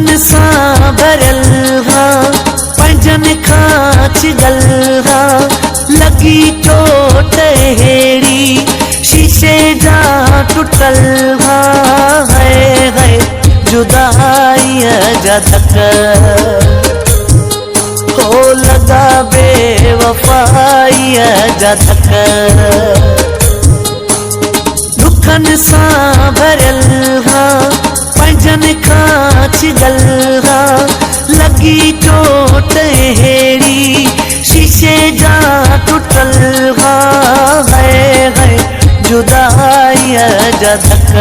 दुखन सां भरियल हाँ पंजन खां छिगल हाँ लगी चोट हेड़ी शीशे जा टुटल हाँ है जुदाई जा धक हो लगा बेवफाई जा धक दुखन सां भरियल हाँ पंजन खां छिगल हाँ लगी चोट हेड़ी शीशे जा टुटल हाँ है जुदाई जा धक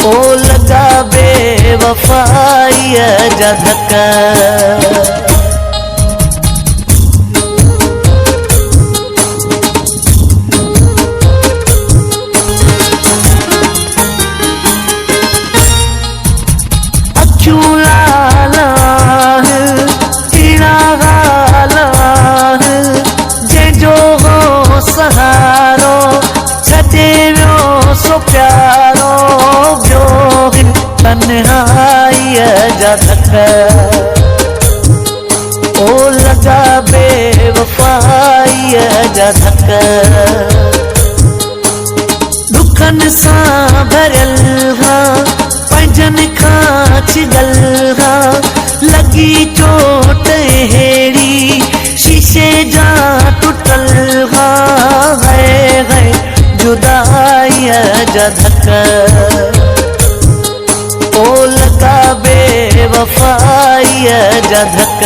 ओ लगा बेवफाई जा धक सहारो छॾे वियो सो प्यारो वियो हिन तन्हाईअ जा धक ओ लगा बेवफाईअ जा धक दुखन सां भरियल हाँ पंजन खां छिगल हाँ लगी चोट हेड़ी शीशे जा टुटल हाँ है जुदाई जा धक ओ लगा बेवफाई जा धक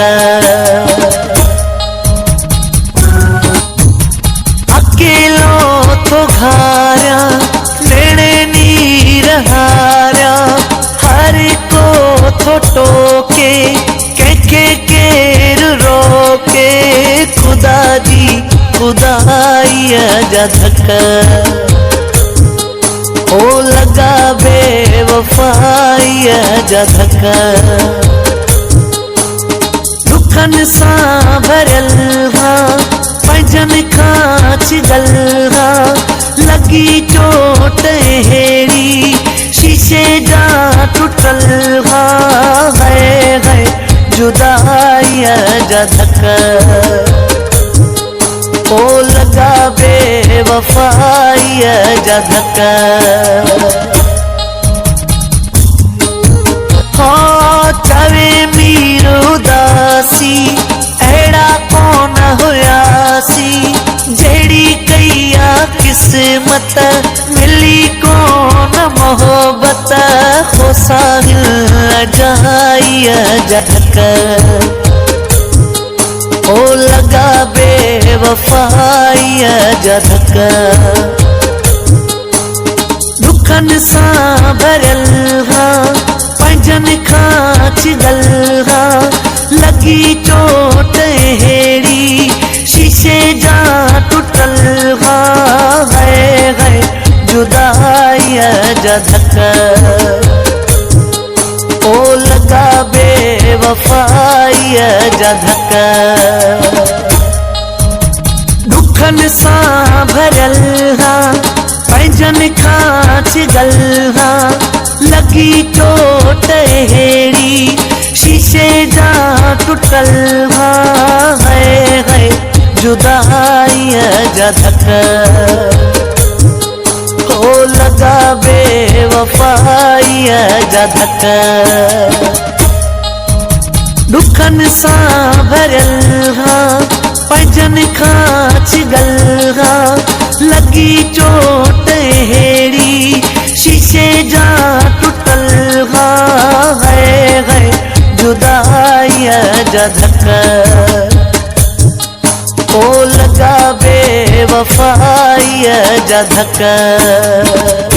अकेलो तो घारिया लेने नीर हारिया हर को थो टोके के केर रोके खुदा जी खुदाई जा धक ओ लगा बेवफाई जा धक दुखन सां भरियल हाँ पंजन खां छिगल हाँ लगी चोट हेड़ी शीशे जा टुटल हाँ है जुदाई जा धक ओ लगा बेवफाई जा धक हाँ चवे मीर उदासी अहिड़ा कोन हुयासी जहिड़ी कईया किस्मत मिली कोन मोहब्बत हो साहिल जाई जा धक ओ लगा बेवफाई जा धक दुखन सां भरियल हाँ पंजन खां छिगल हाँ लगी चोट हेड़ी शीशे जा टुटल हाँ है जुदाई जा धक ओ लगा बेवफाई जा धक दुखन सां भरियल हाँ पंजन खां छिगल हाँ लगी चोट हेड़ी शीशे जा टुटल हाँ है जुदाई जा धक ओ लगा बेवफाई जा धक दुखन सां भरियल हाँ पंजन खां छिगल हाँ लगी चोट हेड़ी शीशे जा टुटल हाँ है जुदाई जा धक ओ लगा बेवफाई जा धक।